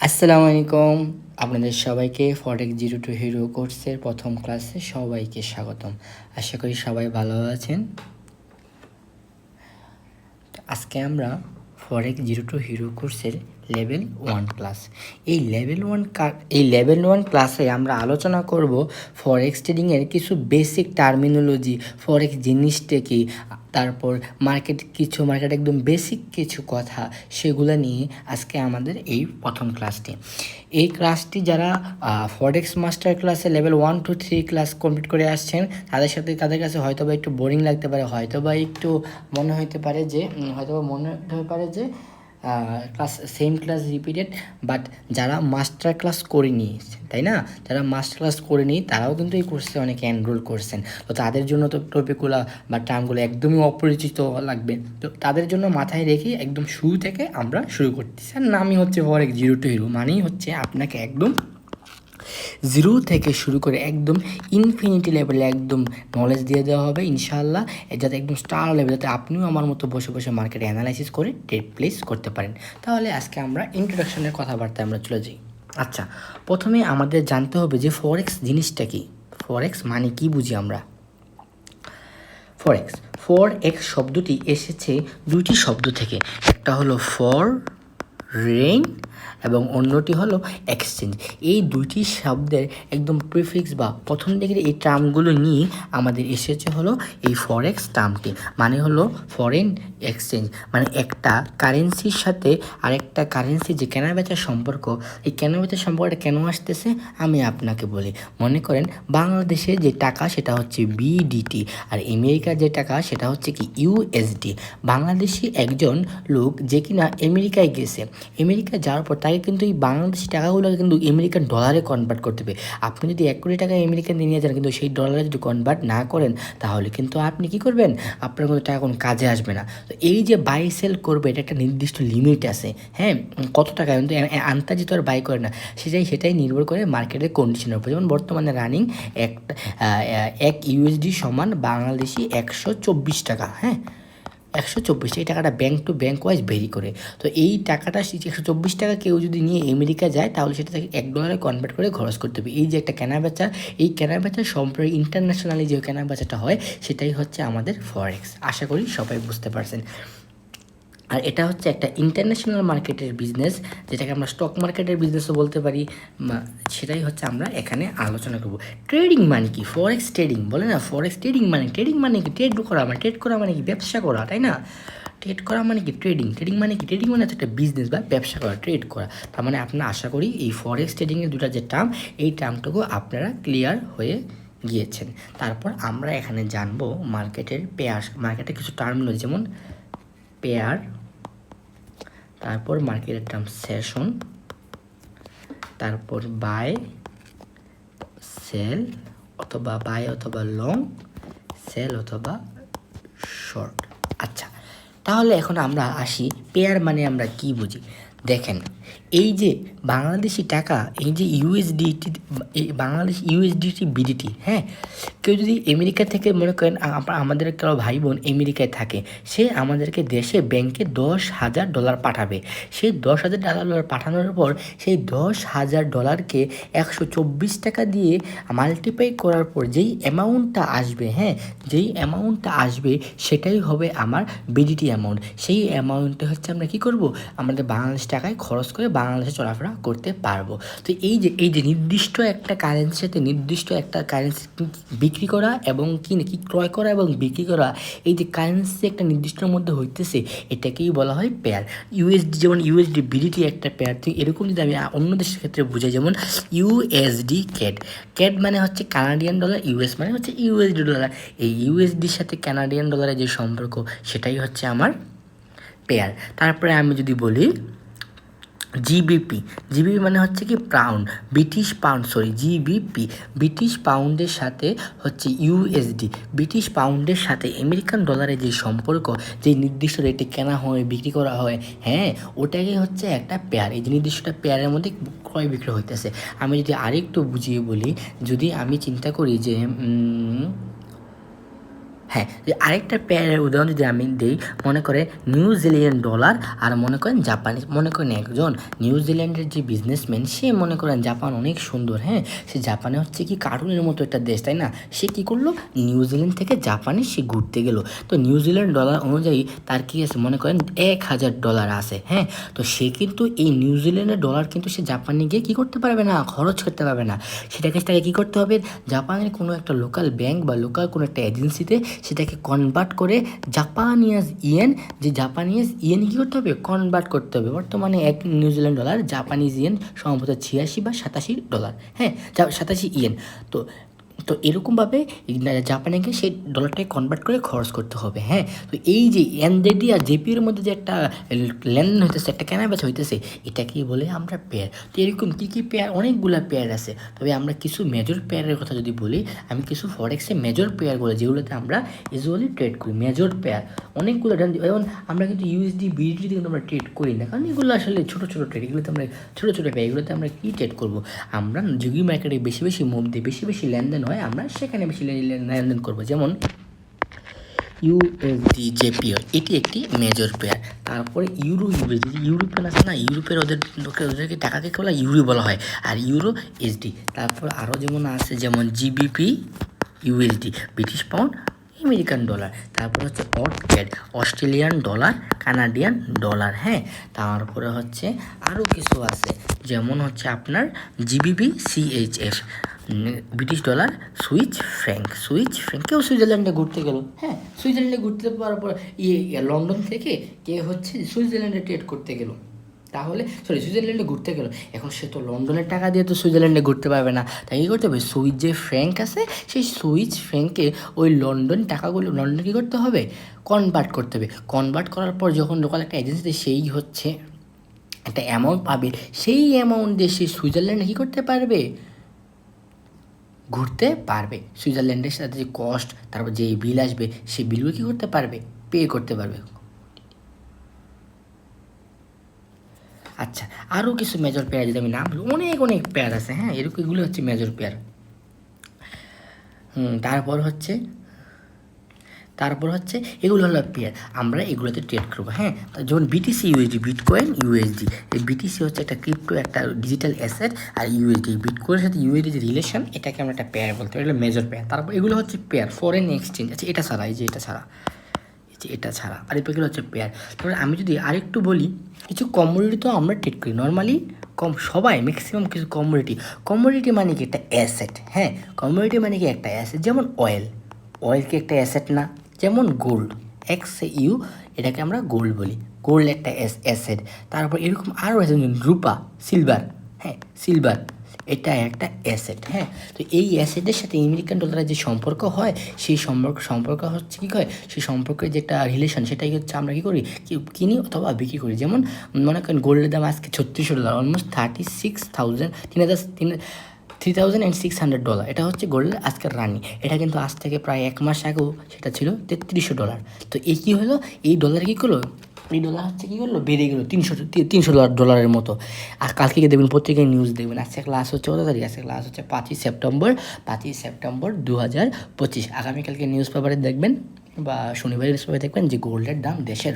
আসসালামু আলাইকুম। আপনাদের সবাইকে ফরেক্স জিরো টু হিরো কোর্সের প্রথম ক্লাসে সবাইকে স্বাগতম। আশা করি সবাই ভালো আছেন। আজকে আমরা ফরেক্স জিরো টু হিরো কোর্সের লেভেল 1 ক্লাস। এই লেভেল 1 ক্লাসে আমরা আলোচনা করব ফরেক্স ট্রেডিংয়ের কিছু বেসিক টার্মিনোলজি, ফরেক্স জিনিসটা কি, তারপর মার্কেট একদম বেসিক কিছু কথা, সেগুলো নিয়ে আজকে আমাদের এই প্রথম ক্লাসটি। এই ক্লাসটি যারা ফরেক্স মাস্টার ক্লাসে লেভেল 1 to 3 ক্লাস কমপ্লিট করে আসছেন তাদের কাছে হয়তো বা একটু বোরিং লাগতে পারে, হয়তো বা একটু মনে হতে পারে যে সেম ক্লাস রিপিটেড। বাট যারা মাস্টার ক্লাস করেনি, তাই না, যারা মাস্টার ক্লাস করেনি তারাও কিন্তু এই কোর্সে অনেকে এনরোল করছেন। তো তাদের জন্য তো টপিকগুলো বা টার্মগুলো একদমই অপরিচিত লাগবে। তো তাদের জন্য মাথায় রেখে একদম শুরু থেকে আমরা শুরু করতেছি। আর নামই হচ্ছে ফরেক্স জিরো টু হিরো, মানেই হচ্ছে আপনাকে একদম জিরো থেকে শুরু করে একদম ইনফিনিটি লেভেলে একদম নলেজ দিয়ে দেওয়া হবে ইনশাআল্লাহ, যাতে একদম স্টার লেভেল, যাতে আপনিও আমার মতো বসে বসে মার্কেটে অ্যানালাইসিস করে ট্রেড প্লেস করতে পারেন। তাহলে আজকে আমরা ইন্ট্রোডাকশনের কথাবার্তায় আমরা চলে যাই। আচ্ছা, প্রথমে আমাদের জানতে হবে যে ফরেক্স জিনিসটা কি, ফরেক্স মানে কি বুঝি আমরা। ফর এক্স শব্দটি এসেছে দুইটি শব্দ থেকে, একটা হলো ফর রেইন এবং অন্যটি হলো এক্সচেঞ্জ। এই দুইটি শব্দের একদম প্রিফিক্স বা প্রথম দিকের এই টার্মগুলো নিয়ে আমাদের এসেছে হলো এই ফরেক্স টার্মটি, মানে হলো ফরেন এক্সচেঞ্জ, মানে একটা কারেন্সির সাথে আরেকটা কারেন্সি যে কেনা বেচার সম্পর্ক, এই কেনা বেচার সম্পর্কটা কেন আসতেছে আমি আপনাকে বলি। মনে করেন বাংলাদেশে যে টাকা সেটা হচ্ছে বিডিটি, আর আমেরিকার যে টাকা সেটা হচ্ছে কি ইউএসডি। বাংলাদেশি একজন লোক যে কিনা আমেরিকায় গেছে, আমেরিকায় যাওয়ার পর তাকে কিন্তু এই বাংলাদেশি টাকাগুলোকে কিন্তু আমেরিকান ডলারে কনভার্ট করতে হবে। আপনি যদি 1 কোটি টাকা আমেরিকান দিয়ে নিয়ে যান, কিন্তু সেই ডলারে যদি কনভার্ট না করেন, তাহলে কিন্তু আপনি কি করবেন, আপনার কোনো টাকা কোনো কাজে আসবে না। তো এই যে বাই সেল করবে, এটা একটা নির্দিষ্ট লিমিট আছে, হ্যাঁ, কত টাকা কিন্তু আন্তাজিত আর বাই করে না, সেটাই নির্ভর করে মার্কেটের কন্ডিশনের উপর। যেমন বর্তমানে রানিং এক ইউএসডি সমান বাংলাদেশি 124 টাকা, হ্যাঁ, 124, এই টাকাটা bank to bank wise very করে। তো এই টাকাটা 124 টাকা কেউ যদি নিয়ে আমেরিকা যায়, তাহলে সেটা তাকে $1 কনভার্ট করে খরচ করতে হবে। এই যে একটা কেনাবেচা, এই কেনাবেচার সম্পর্কে ইন্টারন্যাশনালি যে কেনাবেচাটা হয়, সেটাই হচ্ছে আমাদের ফরেক্স। আশা করি সবাই বুঝতে পারছেন। আর এটা হচ্ছে একটা ইন্টারন্যাশনাল মার্কেটের বিজনেস, যেটাকে আমরা স্টক মার্কেটের বিজনেসও বলতে পারি। সেটাই হচ্ছে আমরা এখানে আলোচনা করব। ট্রেডিং মানে কি, ফরেক্স ট্রেডিং বলে না, ফরেক্স ট্রেডিং মানে কি, ট্রেড করা মানে কি ব্যবসা করা, তাই না। ট্রেড করা মানে কি ট্রেডিং মানে কি, ট্রেডিং মানে হচ্ছে একটা বিজনেস বা ব্যবসা করা, ট্রেড করা। তার মানে আপনারা আশা করি এই ফরেক্স ট্রেডিংয়ের দুটা যে টার্ম, এই টার্মটুকু আপনারা ক্লিয়ার হয়ে গিয়েছেন। তারপর আমরা এখানে জানবো মার্কেটের কিছু টার্মিনোলজি, যেমন পেয়ার, তারপর মার্কেটের টার্ম সেশন, তারপর বাই সেল অথবা বাই অথবা লং, সেল অথবা শর্ট। আচ্ছা, তাহলে এখন আমরা আসি পেয়ার মানে আমরা কি বুঝি। দেখেন, এই যে বাংলাদেশি টাকা, এই যে ইউএসডিটি বিডিটি, হ্যাঁ, কেউ যদি আমেরিকা থেকে, মনে করেন আমাদের কারো ভাই বোন আমেরিকায় থাকে, সে আমাদেরকে দেশে ব্যাংকে $10,000 পাঠাবে। সেই $10,000 পাঠানোর পর সেই $10,000কে 124 টাকা দিয়ে মাল্টিপ্লাই করার পর যেই অ্যামাউন্টটা আসবে, হ্যাঁ, যেই অ্যামাউন্টটা আসবে সেটাই হবে আমার বিডিটি অ্যামাউন্ট। সেই অ্যামাউন্টে হচ্ছে আমরা কী করব, আমাদের বাংলাদেশ টাকায় খরচ করে বাংলাদেশে চলাফেরা করতে পারবো। তো এই যে নির্দিষ্ট একটা কারেন্সির সাথে নির্দিষ্ট একটা কারেন্সি বিক্রি করা এবং কি ক্রয় করা এবং বিক্রি করা, এই যে কারেন্সি একটা নির্দিষ্টর মধ্যে হইতেছে, এটাকেই বলা হয় পেয়ার। ইউএসডি, যেমন ইউএসডি বিডিটি একটা পেয়ার। তো এরকম যদি আমি অন্য দেশের ক্ষেত্রে বুঝাই, যেমন ইউএসডি ক্যাড মানে হচ্ছে কানাডিয়ান ডলার, ইউএস মানে হচ্ছে ইউএসডি ডলার। এই ইউএসডির সাথে কানাডিয়ান ডলারের যে সম্পর্ক, সেটাই হচ্ছে আমার পেয়ার। তারপরে আমি যদি বলি জিবিপি মানে হচ্ছে কি পাউন্ড, জিবিপি ব্রিটিশ পাউন্ডের সাথে হচ্ছে ইউএসডি, ব্রিটিশ পাউন্ডের সাথে আমেরিকান ডলারের যে সম্পর্ক, যে নির্দিষ্ট রেটে কেনা হয় বিক্রি করা হয়, হ্যাঁ, ওটাকে হচ্ছে একটা পেয়ার। এই যে নির্দিষ্টটা পেয়ারের মধ্যে ক্রয় বিক্রয় হইতেছে। আমি যদি আরেকটু বুঝিয়ে বলি, যদি আমি চিন্তা করি যে হ্যাঁ, যে আরেকটা পেয়ারের উদাহরণ যদি আমি দিই, মনে করে নিউজিল্যান্ড ডলার আর মনে করেন জাপানি, মনে করেন একজন নিউজিল্যান্ডের যে বিজনেসম্যান, সে মনে করেন জাপান অনেক সুন্দর, হ্যাঁ, সে জাপানে হচ্ছে কি কার্টুনের মতো একটা দেশ, তাই না? সে কী করলো, নিউজিল্যান্ড থেকে জাপানে সে ঘুরতে গেলো। তো নিউজিল্যান্ড ডলার অনুযায়ী তার কী আছে, মনে করেন $1000 আছে, হ্যাঁ। তো সে কিন্তু এই নিউজিল্যান্ডের ডলার কিন্তু সে জাপানে গিয়ে কী করতে পারবে না, খরচ করতে পারবে না। সেটাকে কী করতে হবে, জাপানের কোনো একটা লোকাল ব্যাংক বা লোকাল কোনো একটা এজেন্সিতে সেটাকে কনভার্ট করে জাপানিয়াজ ইয়েন, যে জাপানিজ ইয়েন কী করতে হবে, কনভার্ট করতে হবে। বর্তমানে এক নিউজিল্যান্ড ডলার জাপানিজ ইয়েন সম্ভবত 86 বা $87, হ্যাঁ, 87 ইয়েন। তো তো এরকমভাবে জাপানে গিয়ে সেই ডলারটাকে কনভার্ট করে খরচ করতে হবে, হ্যাঁ। তো এই যে এনজেডি আর জেপির মধ্যে যে একটা লেনদেন হইতেছে, একটা কেনাবেচা হইতেছে, এটাকেই বলে আমরা পেয়ার। তো এরকম কী কী পেয়ার, অনেকগুলো পেয়ার আছে। তবে আমরা কিছু মেজর পেয়ারের কথা যদি বলি, আমি কিছু ফরেক্সে মেজর পেয়ারগুলো যেগুলোতে আমরা ইউজুয়ালি ট্রেড করি, মেজর পেয়ার অনেকগুলো। যেমন আমরা কিন্তু ইউএসডি বিডিটি কিন্তু আমরা ট্রেড করি না, কারণ এগুলো আসলে ছোটো ছোটো ট্রেড, এগুলোতে আমরা ছোটো ছোটো পেয়ার, এগুলোতে আমরা কী ট্রেড করবো? আমরা যুগি মার্কেটে বেশি বেশি মুভ দিয়ে বেশি বেশি লেনদেন হয়, আমরা সেখানে বেশি লেনদেন করবো। যেমন ইউএসডি জেপিও, এটি একটি মেজর পেয়ার। তারপরে ইউরো ইউএসডি, ইউরোপিয়ান আছে না, ইউরোপের ওদেরকে টাকাকে বলা ইউরো বলা হয়, আর ইউরো এসডি। তারপর আরও যেমন আছে, যেমন GBP USD, British pound, American dollar. তারপর হচ্ছে AUD CAD, Australian dollar, Canadian dollar, হ্যাঁ। তারপরে হচ্ছে আরও কিছু আছে, যেমন হচ্ছে আপনার GBP CHF, British dollar, Swiss franc, কেউ সুইজারল্যান্ডে ঘুরতে গেল, হ্যাঁ, সুইজারল্যান্ডে ঘুরতে পারার পর লন্ডন থেকে কে হচ্ছে সুইজারল্যান্ডে ট্রেড করতে গেল, তাহলে সুইজারল্যান্ডে ঘুরতে গেল, এখন সে তো লন্ডনের টাকা দিয়ে তো সুইজারল্যান্ডে ঘুরতে পারবে না, তাই কী করতে হবে, সুইচ যে ফ্র্যাঙ্ক আছে, সেই সুইচ ফ্র্যাঙ্কে ওই লন্ডন টাকাগুলো লন্ডনে কী করতে হবে, কনভার্ট করতে হবে। কনভার্ট করার পর যখন লোকাল একটা এজেন্সিতে সেই হচ্ছে একটা অ্যামাউন্ট পাবে, সেই অ্যামাউন্ট দিয়ে সে সুইজারল্যান্ডে কী করতে পারবে, ঘুরতে পারবে। সুইজারল্যান্ডের সাথে যে কস্ট, তারপর যে বিল আসবে, সেই বিলগুলো কী করতে পারবে, পে করতে পারবে। আচ্ছা, আরও কিছু মেজর পেয়ার যদি আমি নাম বলি, অনেক অনেক পেয়ার আছে, হ্যাঁ, এরকম এগুলো হচ্ছে মেজর পেয়ার। তারপর হচ্ছে এগুলো হলো পেয়ার, আমরা এগুলোতে ট্রেড করবো, হ্যাঁ। যেমন বিটিসি ইউএসডি, বিটকয়েন ইউএসডি। এই বিটিসি হচ্ছে একটা ক্রিপ্টো, একটা ডিজিটাল অ্যাসেট, আর ইউএসডি, বিটকয়েনের সাথে ইউএসডি যে রিলেশন, এটাকে আমরা একটা পেয়ার বলতে পারি, এগুলো মেজর পেয়ার। তারপর এগুলো হচ্ছে পেয়ার, ফরেন এক্সচেঞ্জ। আচ্ছা, এটা ছাড়া, এই যে এটা ছাড়া আর এগুলো হচ্ছে পেয়ার। তারপরে আমি যদি আরেকটু বলি, কিছু কমোডিটি তো আমরা ট্রেড করি নর্মালি, সবাই ম্যাক্সিমাম কিছু কমোডিটি মানে কি একটা অ্যাসেট, হ্যাঁ। কমোডিটি মানে কি একটা অ্যাসেট, যেমন অয়েল কি একটা অ্যাসেট না? যেমন গোল্ড, XU, এটাকে আমরা গোল্ড বলি, গোল্ড একটা অ্যাসেট। তারপর এরকম আরও আছে, রূপা, সিলভার, হ্যাঁ, এটা একটা অ্যাসেট, হ্যাঁ। তো এই অ্যাসেটের সাথে আমেরিকান ডলারের যে সম্পর্ক হয়, সেই সম্পর্ক হচ্ছে কী হয়, সেই সম্পর্কের যেটা রিলেশন, সেটাই হচ্ছে আমরা কী করি, কিনি অথবা বিক্রি করি। যেমন মনে করেন গোল্ডের দাম আজকে $36, অলমোস্ট $36,600, এটা হচ্ছে গোল্ডের আজকের রানি। এটা কিন্তু আজ থেকে প্রায় 1 মাস আগেও সেটা ছিল $33। তো এই কী হলো, এই ডলার কী করলো, এই ডলার হচ্ছে কী করলো, বেড়ে গেলো $300 মতো। আর কালকে দেখবেন পত্রিকায় নিউজ দেখবেন, আজকে ক্লাস হচ্ছে কত তারিখ, আজকে ক্লাস হচ্ছে 5ই সেপ্টেম্বর 2025। আগামীকালকে নিউজ পেপারে দেখবেন বা শনিবারের নিউজ পেপারে দেখবেন যে গোল্ডের দাম দেশের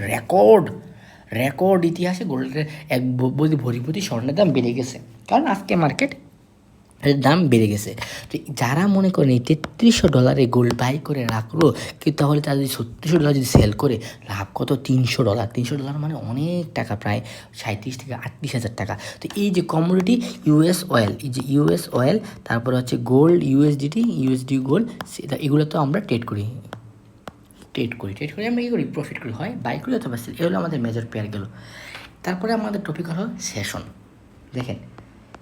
রেকর্ড ইতিহাসে গোল্ডের এক ভরি স্বর্ণের দাম বেড়ে গেছে, কারণ আজকে মার্কেট দাম বেড়ে গেছে। তো যারা মনে করেন এই $3300 গোল্ড বাই করে রাখলো, কিন্তু তাহলে তারা যদি $3600 যদি সেল করে, লাভ কত, $300 মানে অনেক টাকা, প্রায় 37 থেকে 38 হাজার টাকা। তো এই যে কমোডিটি ইউএস অয়েল, তারপরে হচ্ছে গোল্ড, ইউএসডি গোল্ড, সেটা এগুলো তো আমরা ট্রেড করি আমরা কী করি, প্রফিট করি, হয় বাই করি অথবা সেল। এগুলো আমাদের মেজর পেয়ার গেল। তারপরে আমাদের টপিক হলো সেশন। দেখেন,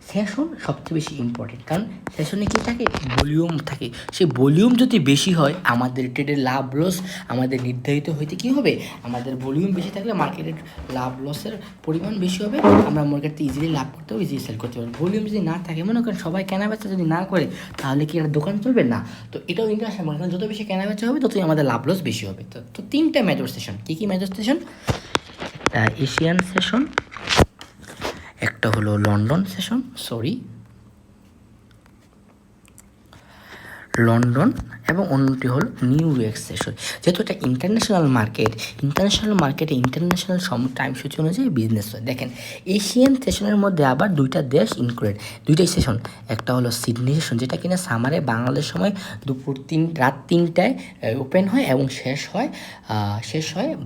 সেশন সবচেয়ে বেশি ইম্পর্টেন্ট, কারণ সেশনে কী থাকে, ভলিউম থাকে। সেই ভলিউম যদি বেশি হয়, আমাদের ট্রেডের লাভ লস আমাদের নির্ধারিত হইতে কী হবে, আমাদের ভলিউম বেশি থাকলে মার্কেটের লাভ লসের পরিমাণ বেশি হবে, আমরা মার্কেটে ইজিলি লাভ করতে হবে, ইজিলি সেল করতে পারবো। ভলিউম যদি না থাকে, মনে করেন সবাই কেনাবেচা যদি না করে, তাহলে কি একটা দোকান চলবে না? তো এটাও কিন্তু আসে, মানে যত বেশি কেনাবেচা হবে, ততই আমাদের লাভ লস বেশি হবে। তো 3টা মেজর সেশন, কী মেজর সেশন, এশিয়ান সেশন, একটা হলো লন্ডন সেশন, লন্ডন এবং অন্যটি হলো নিউ ইয়র্ক সেশন। যেহেতু এটা ইন্টারন্যাশনাল মার্কেটে ইন্টারন্যাশনাল টাইম সূচি অনুযায়ী বিজনেস হয়। দেখেন এশিয়ান সেশনের মধ্যে আবার দুইটা দেশ ইনক্লুডেড, দুইটাই সেশন। একটা হলো সিডনি সেশন, যেটা কিনা সামারে বাংলাদেশ সময় রাত 3টায় ওপেন হয় এবং শেষ হয়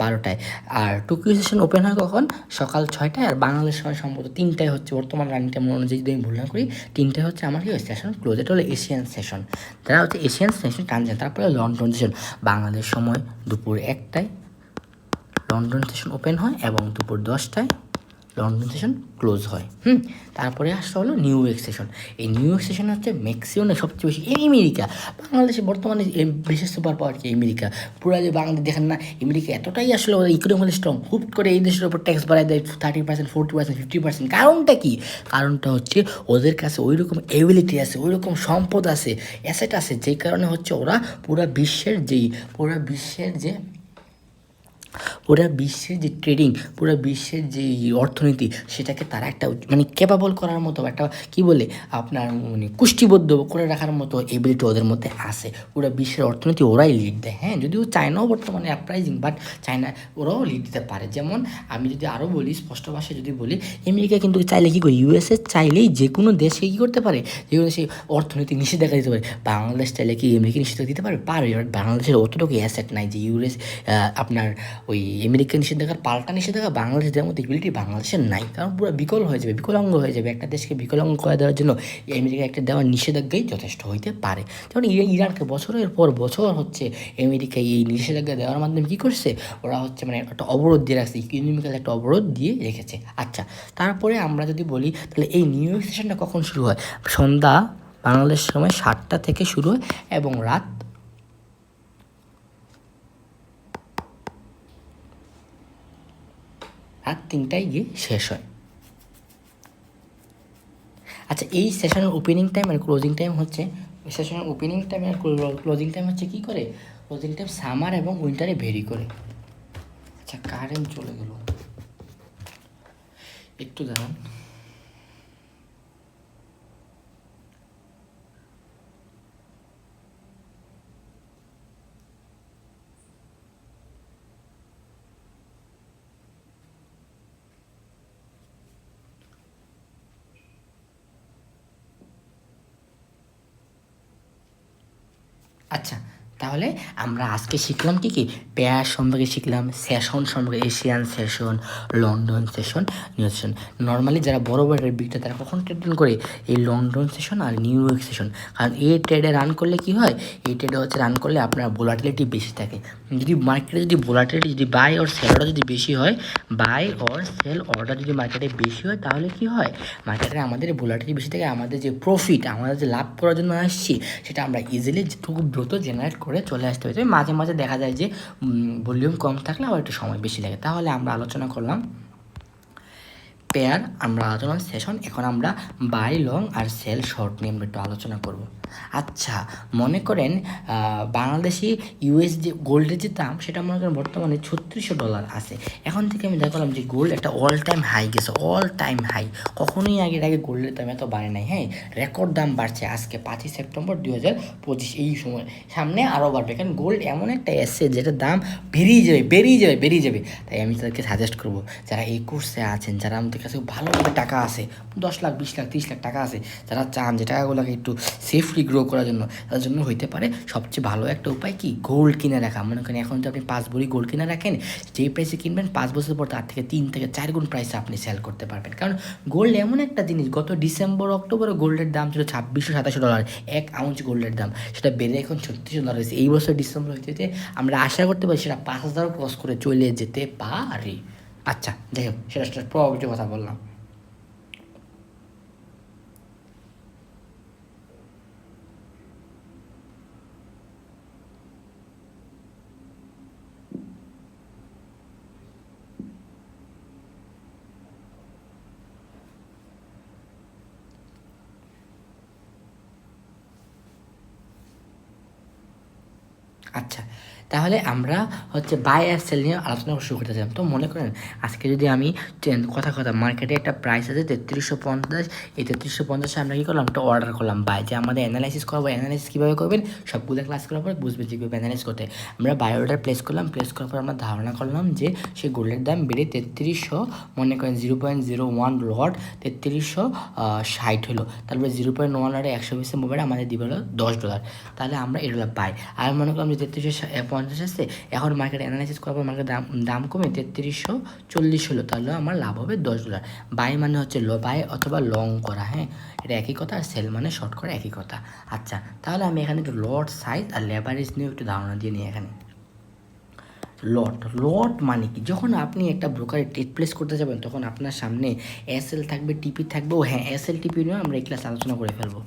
12টায়। আর টোকিও সেশন ওপেন হয় কখন? সকাল 6টায়, আর বাংলাদেশ সময় সম্ভবত 3টায় হচ্ছে বর্তমান রানিং টাইম অনুযায়ী, যদি আমি ভুল না করি 3টায় হচ্ছে আমার কি সেশন ক্লোজ। এটা হলো এশিয়ান সেশন, যারা হচ্ছে এশিয়ান সেশন টানছেন। তারপরে লন্ডন সেশন, বাংলাদেশ সময় দুপুর 1টায় লন্ডন সেশন ওপেন হয় এবং দুপুর 10টায় লন্ডন সেশন ক্লোজ হয়। তারপরে আসতে হলো নিউ ইয়র্ক সেশন। এই নিউ ইয়র্ক সেশন হচ্ছে ম্যাক্সিমাম সবচেয়ে বেশি আমেরিকা। বাংলাদেশে বর্তমানে বিশেষ সুপার পাওয়ার কি আমেরিকা। পুরো যে বাংলাদেশ দেখেন না, আমেরিকা এতটাই আসলে ওদের ইকোনমিক্যালি স্ট্রং, হুট করে এই দেশের উপর ট্যাক্স বাড়ায় দেয় 30%, 40%, 50%। কারণটা কি? কারণটা হচ্ছে ওদের কাছে ওই রকম এবিলিটি আছে, ওই রকম সম্পদ আছে, অ্যাসেট আছে, যেই কারণে হচ্ছে ওরা পুরা বিশ্বের যে ট্রেডিং, পুরো বিশ্বের যে অর্থনীতি, সেটাকে তারা একটা মানে ক্যাপাবল করার মতো একটা কি বলে আপনার মানে কুষ্টিবদ্ধ করে রাখার মতো এবিলিটি ওদের মধ্যে আছে। পুরো বিশ্বের অর্থনীতি ওরাই লিড দেয়। হ্যাঁ, যদিও চায়নাও বর্তমানে আপরাইজিং, বাট চায়না ওরাও লিড দিতে পারে। যেমন আমি যদি আরও বলি, স্পষ্ট ভাষায় যদি বলি, আমেরিকা কিন্তু চাইলে কী করে, ইউএসএ চাইলেই যে কোনো দেশে কী করতে পারে, যে কোনো দেশে অর্থনৈতিক নিষেধাজ্ঞা দিতে পারে। বাংলাদেশ চাইলে কি আমেরিকা নিষেধাজ্ঞা দিতে পারে? পারে। বাট বাংলাদেশের অতটুকু অ্যাসেট নাই যে আপনার ওই আমেরিকান নিষেধাজ্ঞার পাল্টা নিষেধাজ্ঞা বাংলাদেশ দেওয়ার মতো এবিলিটি বাংলাদেশের নাই। কারণ পুরো বিকলাঙ্গ হয়ে যাবে। একটা দেশকে বিকলাঙ্গ করে দেওয়ার জন্য আমেরিকা একটা দেওয়ার নিষেধাজ্ঞাই যথেষ্ট হইতে পারে। যেমন ইরানকে বছরের পর বছর হচ্ছে আমেরিকা এই নিষেধাজ্ঞা দেওয়ার মাধ্যমে কী করছে, ওরা হচ্ছে মানে একটা অবরোধ দিয়ে রাখছে, ইকোনমিক্যাল একটা অবরোধ দিয়ে রেখেছে। আচ্ছা, তারপরে আমরা যদি বলি তাহলে এই নিউ ইয়র্ক সেশনটা কখন শুরু হয়? সন্ধ্যা বাংলাদেশ সময় 7টা থেকে শুরু হয় এবং রাত 3টায় গিয়ে শেষ হয়। আচ্ছা, এই সেশনের ওপেনিং টাইম আর ক্লোজিং টাইম হচ্ছে, সেশনের ওপেনিং টাইম আর ক্লোজিং টাইম হচ্ছে কী করে? ক্লোজিং টাইম সামার এবং উইন্টারে ভেরি করে। আচ্ছা, কারেন্ট চলে গেল, একটু দাঁড়ান। আচ্ছা, তাহলে আমরা আজকে শিখলাম কি পেয়ার সম্পর্কে শিখলাম, সেশন সম্পর্কে, Asian session, London session, new session. Normally যারা বড় বড় বিগটা তারা কখন ট্রেডিং করে? এই লন্ডন সেশন আর নিউ ইয়র্ক সেশন। কারণ এই ট্রেডে রান করলে কি হয়, এই ট্রেডে হচ্ছে রান করলে আপনার ভোলাটিলিটি বেশি থাকে। যদি মার্কেটে যদি ভোলাটিলিটি যদি বাই অর সেল অর্ডার যদি বেশি হয়, মার্কেটে বেশি হয়, তাহলে কি হয়, মার্কেটে আমাদের ভোলাটিলিটি বেশি থাকে, আমাদের যে প্রফিট, আমাদের যে লাভ করার জন্য আসছি, সেটা আমরা ইজিলি খুব দ্রুত জেনারেট করে চলে আসতে হয়েছে। মাঝে মাঝে দেখা যায় যে ভলিউম কম থাকলে আবার একটু সময় বেশি লাগে। তাহলে আমরা আলোচনা করলাম পেয়ার, আমরা আলোচনা সেশন। এখন আমরা by long R sell short নিয়ে আমরা একটু আলোচনা করব। আচ্ছা, মনে করেন বাংলাদেশি যে গোল্ডের যে দাম, সেটা মনে করেন বর্তমানে $3600 আছে। এখন থেকে আমি দেখলাম যে গোল্ড একটা অল টাইম হাই গেছে, অল টাইম হাই। কখনোই আগে গোল্ডের দাম এত বাড়ে নাই। হ্যাঁ, রেকর্ড দাম বাড়ছে আজকে 5ই সেপ্টেম্বর 2025। এই সময় সামনে আরও বাড়বে, কারণ গোল্ড এমন একটা এসে যেটার দাম বেরিয়ে যাবে। তাই আমি তাদেরকে সাজেস্ট করবো, যারা এই কোর্সে আছেন, যারা আমাদের কাছে ভালোভাবে টাকা আছে, 10 লাখ 20 লাখ 30 লাখ টাকা আছে, যারা চান যে টাকাগুলোকে একটু সেফলি গ্রো করার জন্য, তার জন্য হইতে পারে সবচেয়ে ভালো একটা উপায় কি, গোল্ড কিনে রাখা। মনে করেন এখন তো আপনি 5 ভরি গোল্ড কিনে রাখেন, যেই প্রাইসে কিনবেন 5 বছর পর তার থেকে 3 থেকে 4 গুণ প্রাইসে আপনি সেল করতে পারবেন। কারণ গোল্ড এমন একটা জিনিস, গত ডিসেম্বর অক্টোবরে গোল্ডের দাম ছিল $2600-2700 1 আউন্স গোল্ডের দাম, সেটা বেড়ে এখন $3600 হয়েছে। এই বছর ডিসেম্বর হইতে আমরা আশা করতে পারি সেটা 5000 ক্রস করে চলে যেতে পারে। আচ্ছা, যাই হোক, সেটা প্রবাবিলিটির কথা বললাম। আচ্ছা, তাহলে আমরা হচ্ছে বাই আর সেল নিয়ে আলোচনা শুরু করতে চাই। তো মনে করেন আজকে যদি আমি কথা মার্কেটে একটা প্রাইস আছে 3350, এই 3350 আমরা কী করলাম, একটা অর্ডার করলাম বাই, যে আমাদের অ্যানালাইসিস করবো। অ্যানালাইসিস কীভাবে করবেন, সবগুলো ক্লাস করার পর বুঝবেন যে কীভাবে অ্যানালাইস করতে। আমরা বাই অর্ডার প্লেস করলাম, প্লেস করার পর আমরা ধারণা করলাম যে সে গোল্ডের দাম বেড়ে 3300, মনে করেন 0.01 লট 3360 হলো। তারপরে 0.1 লটে 100 পিসের মোবাইলে আমাদের দিবে হলো $10। তাহলে আমরা এটা হলো বাই। আর মনে করলাম যে 3350 আসছে, এখন মার্কেট অ্যানালাইসিস করার পর মার্কেট দাম কমে 3340 হলো, তাহলে আমার লাভ হবে $10। বাই মানে হচ্ছে বাই অথবা লং করা, হ্যাঁ এটা একই কথা। আর সেল মানে শর্ট করা, একই কথা। আচ্ছা, তাহলে আমি এখানে একটু লট সাইজ আর লেভারেজ নিয়ে একটু ধারণা দিয়ে নিই। এখানে লট মানে কি, যখন আপনি একটা ব্রোকারে ট্রেড প্লেস করতে যাবেন তখন আপনার সামনে এসএল থাকবে, টিপি থাকবে। ও হ্যাঁ, এসএল টিপি নিয়েও আমরা এই ক্লাস আলোচনা করে ফেলবো।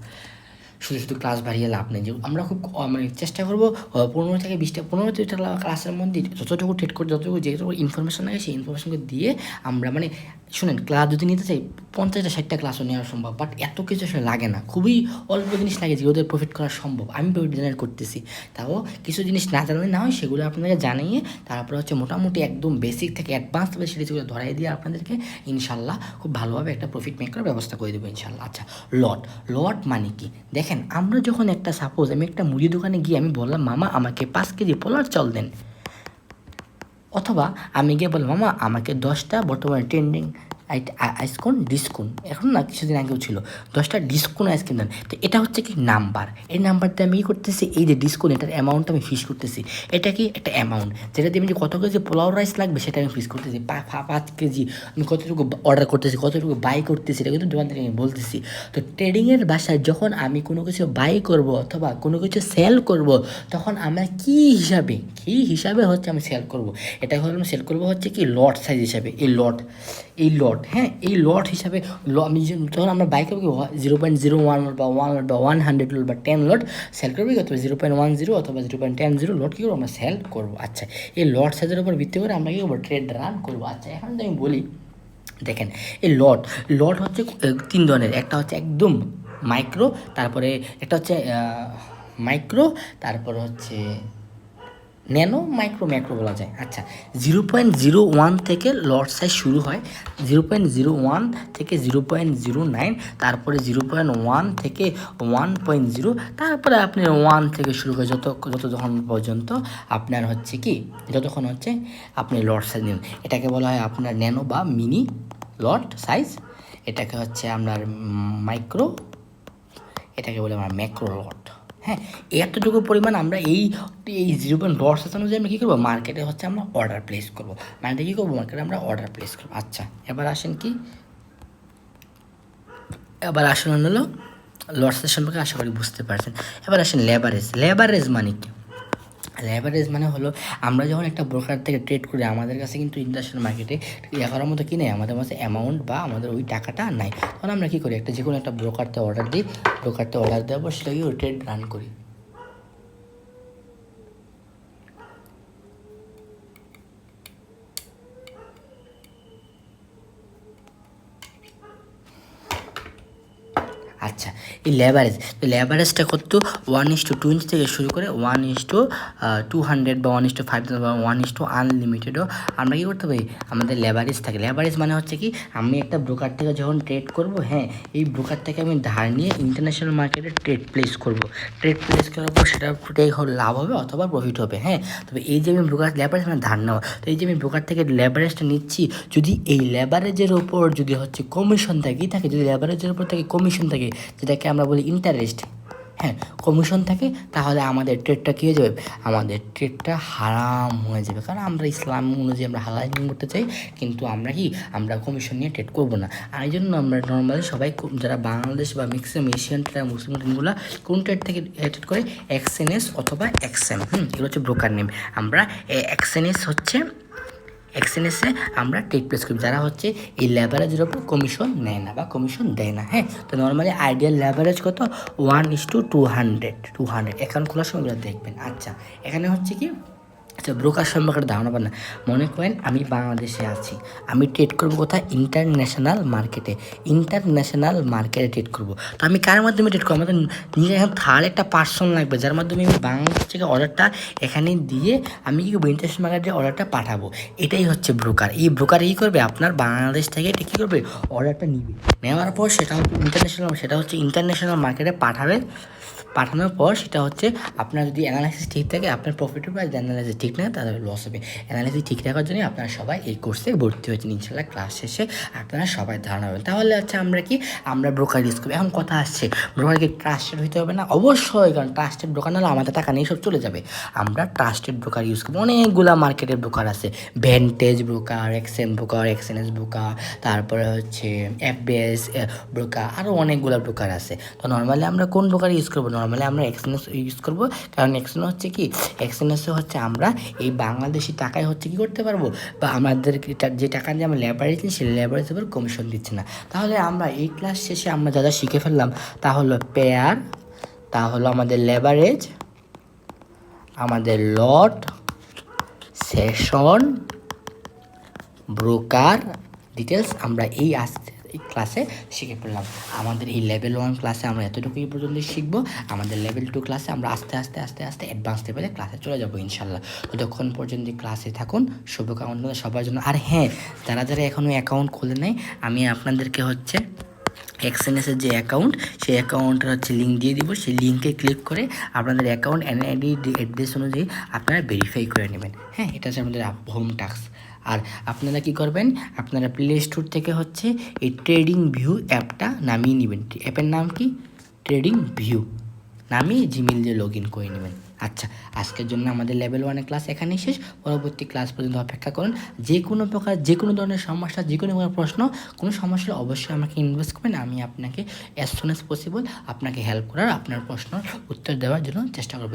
শুধু ক্লাস বাড়িয়ে লাভ নেই। যে আমরা খুব মানে চেষ্টা করবো 15 থেকে 20টা 15-20টা ক্লাসের মধ্যে যতটুকু ট্রেড করে, যেটুকু ইনফরমেশন লাগে সেই ইনফরমেশনকে দিয়ে আমরা মানে শুনেন, ক্লাস যদি নিতে চাই 50-60টা ক্লাসও নেওয়া সম্ভব, বাট এত কিছু আসলে লাগে না। খুবই অল্প জিনিস লাগে যে ওদের প্রফিট করা সম্ভব। আমি প্রফিট জেনারেট করতেছি, তাও কিছু জিনিস না জানলে না হয়, সেগুলো আপনাদেরকে জানিয়ে তারপরে হচ্ছে মোটামুটি একদম বেসিক থেকে অ্যাডভান্স লেভেল সিরিজগুলো ধরাই দিয়ে আপনাদেরকে ইনশাল্লাহ খুব ভালোভাবে একটা প্রফিট মেক করার ব্যবস্থা করে দেবো ইনশাল্লাহ। আচ্ছা, লট মানে কি দেখেন, আমরা যখন একটা সাপোজ আমি একটা মুদি দোকানে গিয়ে আমি বললাম মামা আমাকে 5 কেজি পোলার চাল দেন, অথবা আমি গিয়ে বললাম মামা আমাকে 10টা বর্তমানে ট্রেন্ডিং আইসক্রিম ডিসকাউন্ট, এখন না কিছুদিন আগেও ছিল, 10টা ডিসকাউন্ট আইসক্রিম দেন। তো এটা হচ্ছে কি নাম্বার, এই নাম্বারটা আমি কী করতেছি, এই যে ডিসকাউন্ট এটার অ্যামাউন্টটা আমি ফিক্স করতেছি। এটা কি একটা অ্যামাউন্ট, যেটা দিয়ে আমি যে কত কেজি পোলাও রাইস লাগবে সেটা আমি ফিক্স করতেছি। 5 কেজি আমি কতটুকু অর্ডার করতেছি, কতটুকু বাই করতেছি, এটা কিন্তু দোকান থেকে আমি বলতেছি। তো ট্রেডিংয়ের বাসায় যখন আমি কোনো কিছু বাই করব অথবা কোনো কিছু সেল করব, তখন আমরা কী হিসাবে হচ্ছে আমি সেল করব, এটা হলো আমি সেল করবো হচ্ছে কি লট সাইজ হিসাবে। এই লট হ্যাঁ, এই লট হিসাবে আমি যখন আমরা বাই করবো 0.01 লট বা 1 লট বা 100 লট বা 10 লট সেল করবো, অথবা 0.10 অথবা 0.10 লট কী করবো আমরা সেল করবো। আচ্ছা, এই লট সাইজের উপর ভিত্তি করে আমরা কী করবো, ট্রেড রান করবো। আচ্ছা, এখন তো আমি বলি, দেখেন এই লট হচ্ছে 3 ধরনের। একটা হচ্ছে একদম মাইক্রো, তারপরে একটা হচ্ছে মাইক্রো, তারপরে হচ্ছে ন্যানো, ম্যাক্রো বলা যায়। আচ্ছা, 0.01 থেকে লট সাইজ শুরু হয়, 0.01 থেকে 0.09, তারপরে 0.1 থেকে 1.0, তারপরে আপনি 1 থেকে শুরু করে যতক্ষণ পর্যন্ত আপনার হচ্ছে কি, যতক্ষণ হচ্ছে আপনি লট সাইজ নিন, এটাকে বলা হয় আপনার ন্যানো বা মিনি লট সাইজ। এটাকে হচ্ছে আপনার মাইক্রো, এটাকে বলে আমার ম্যাক্রো লট। হ্যাঁ, এতটুকু পরিমাণ আমরা এই 0.10 অনুযায়ী আমরা কী করবো, মার্কেটে হচ্ছে আমরা অর্ডার প্লেস করবো। মার্কেটে কী করবো, মার্কেটে আমরা অর্ডার প্লেস করবো। আচ্ছা, এবার আসুন হলো লটসের সম্পর্কে আশা করি বুঝতে পারছেন। এবার আসেন লেভারেজ মানে কি। লেভারেজ মানে হলো আমরা যখন একটা ব্রোকার থেকে ট্রেড করি, আমাদের কাছে কিন্তু ইন্টারন্যাশনাল মার্কেটে করার মতো কি নেই, আমাদের কাছে অ্যামাউন্ট বা আমাদের ওই টাকাটা নাই। তখন আমরা কী করি, যে কোনো একটা ব্রোকারতে অর্ডার দিই, অর্ডার দেওয়ার পর সেটাকে ট্রেড রান করি। আচ্ছা, এই লেভারেজটা কত, 1:2 থেকে শুরু করে 1:200 বা 1:5 বা 1:, আনলিমিটেডও আমরা কী করতে পারি, আমাদের লেভারেজ থাকে। লেভারেজ মানে হচ্ছে কি, আমি একটা ব্রোকার থেকে যখন ট্রেড করব, হ্যাঁ এই ব্রোকার থেকে আমি ধার নিয়ে ইন্টারন্যাশনাল মার্কেটে ট্রেড প্লেস করার পর সেটা লাভ হবে অথবা প্রফিট হবে। হ্যাঁ, তবে এই যে আমি লেভারেজ মানে ধার নেওয়া, তো এই যে আমি ব্রোকার থেকে লেভারেজটা নিচ্ছি, যদি এই লেভারেজের ওপর যদি হচ্ছে কমিশন থাকে, যদি লেভারেজের ওপর থেকে কমিশন থাকে, যেটাকে আমরা বলি ইন্টারেস্ট, হ্যাঁ কমিশন থাকে, তাহলে আমাদের ট্রেডটা কী হয়ে যাবে, আমাদের ট্রেডটা হারাম হয়ে যাবে। কারণ আমরা ইসলাম অনুযায়ী আমরা হালাল করতে চাই, কিন্তু আমরা কমিশন নিয়ে ট্রেড করবো না। আর এই জন্য আমরা নর্মালি সবাই যারা বাংলাদেশ বা ম্যাক্সিমাম এশিয়ান ট্রেড মুসলিম ট্রেডগুলো কোন ট্রেড থেকে ট্রেড করে, এক্সএনএস অথবা এক্সএম, এগুলো হচ্ছে ব্রোকার নেম। আমরা এক্সএনএসে আমরা ট্রেড প্লেস করি, যারা হচ্ছে এই লেভারেজের ওপর কমিশন নেয় না বা কমিশন দেয় না। হ্যাঁ, তো নর্মালি আইডিয়াল লেভারেজ কত, 1:200 অ্যাকাউন্ট খোলার সময় দেখবেন। আচ্ছা, এখানে হচ্ছে কি আচ্ছা, ব্রোকার সম্পর্কে ধারণা পান না। মনে করেন আমি বাংলাদেশে আছি, আমি ট্রেড করবো কোথায়? ইন্টারন্যাশনাল মার্কেটে। ইন্টারন্যাশনাল মার্কেটে ট্রেড করবো। তো আমি কার মাধ্যমে ট্রেড করবো? আমাদের নিজের এখন থার্ড একটা পার্সন লাগবে, যার মাধ্যমে আমি বাংলাদেশ থেকে অর্ডারটা এখানে দিয়ে আমি কি করবো? ইন্টারন্যাশনাল মার্কেটে অর্ডারটা পাঠাবো। এটাই হচ্ছে ব্রোকার। এই ব্রোকার কী করবে? আপনার বাংলাদেশ থেকে এটা কী করবে? অর্ডারটা নিবে, নেওয়ার পর সেটা হচ্ছে ইন্টারন্যাশনাল মার্কেটে পাঠাবে। পাঠানোর পর সেটা হচ্ছে আপনার যদি অ্যানালাইসিস ঠিক থাকে আপনার প্রফিট হবে, আর অ্যানালাইসিস ঠিক না তাহলে লস হবে। অ্যানালাইসিস ঠিক রাখার জন্য আপনারা সবাই এই কোর্সে ভর্তি হয়েছেন। ইনশাল্লাহ ক্লাস শেষে আপনারা সবাই ধারণা পাবেন। তাহলে হচ্ছে আমরা ব্রোকার ইউজ করবো। এখন কথা আসছে, ব্রোকার কি ট্রাস্টেড হইতে হবে না? অবশ্যই, কারণ ট্রাস্টেড ব্রোকার নাহলে আমাদের টাকা নিয়ে সব চলে যাবে। আমরা ট্রাস্টেড ব্রোকার ইউজ করবো। অনেকগুলা মার্কেটের ব্রোকার আছে, Vantage broker, XM broker, Exness broker, তারপরে হচ্ছে এফবিএস ব্রোকার, আরও অনেকগুলো ব্রোকার আছে। তো নর্মালি আমরা কোন ব্রোকার ইউজ করবো? নর্মালি আমরা এক্সএনএস ইউজ করবো, কারণ এক্সএনএস হচ্ছে কি, এক্সএনএসে হচ্ছে আমরা এই বাংলাদেশি টাকায় হচ্ছে কি করতে পারবো, বা আমাদের যে টাকা দিয়ে আমরা লেবার দিচ্ছি সেই লেবারের উপর কমিশন দিচ্ছে না। তাহলে আমরা এই ক্লাস শেষে আমরা যা যা শিখে ফেললাম তা হলো পেয়ার, তা হলো আমাদের লেভারেজ, আমাদের লট, সেশন, ব্রোকার ডিটেলস আমরা এই ক্লাসে শিখে ফেললাম। আমাদের এই লেভেল 1 ক্লাসে আমরা এতটুকুই পর্যন্ত শিখবো। আমাদের লেভেল 2 ক্লাসে আমরা আস্তে আস্তে অ্যাডভান্স লেভেলে ক্লাসে চলে যাবো ইনশাল্লাহ। ততক্ষণ পর্যন্ত ক্লাসে থাকুন। শুভকামনা সবার জন্য। আর হ্যাঁ, যারা এখনও অ্যাকাউন্ট খুলে নেয়, আমি আপনাদেরকে হচ্ছে এক্সএনএসের যে অ্যাকাউন্ট, সেই অ্যাকাউন্টের হচ্ছে লিঙ্ক দিয়ে দিব। সেই লিঙ্কে ক্লিক করে আপনাদের অ্যাকাউন্ট এনআইডি অ্যাড্রেস অনুযায়ী আপনারা ভেরিফাই করে নেবেন। হ্যাঁ, এটা হচ্ছে আমাদের হোম টাস্ক। আর আপনারা কি করবেন? আপনারা প্লে স্টোর থেকে হচ্ছে এই ট্রেডিং ভিউ অ্যাপটা নামিয়ে নেবেন। অ্যাপের নাম কি? ট্রেডিং ভিউ নামিয়ে জিমেল দিয়ে লগ ইন করে নেবেন। আচ্ছা, আজকের জন্য আমাদের লেভেল 1 ক্লাস এখানেই শেষ। পরবর্তী ক্লাস পর্যন্ত অপেক্ষা করুন। যে কোনো ধরনের সমস্যা, যে কোনো প্রশ্ন, কোনো সমস্যা হলে অবশ্যই আমাকে ইনভেস্ট করবেন। আমি আপনাকে অ্যাজ সুন অ্যাজ পসিবল আপনাকে হেল্প করার, আপনার প্রশ্নের উত্তর দেওয়ার জন্য চেষ্টা করবো।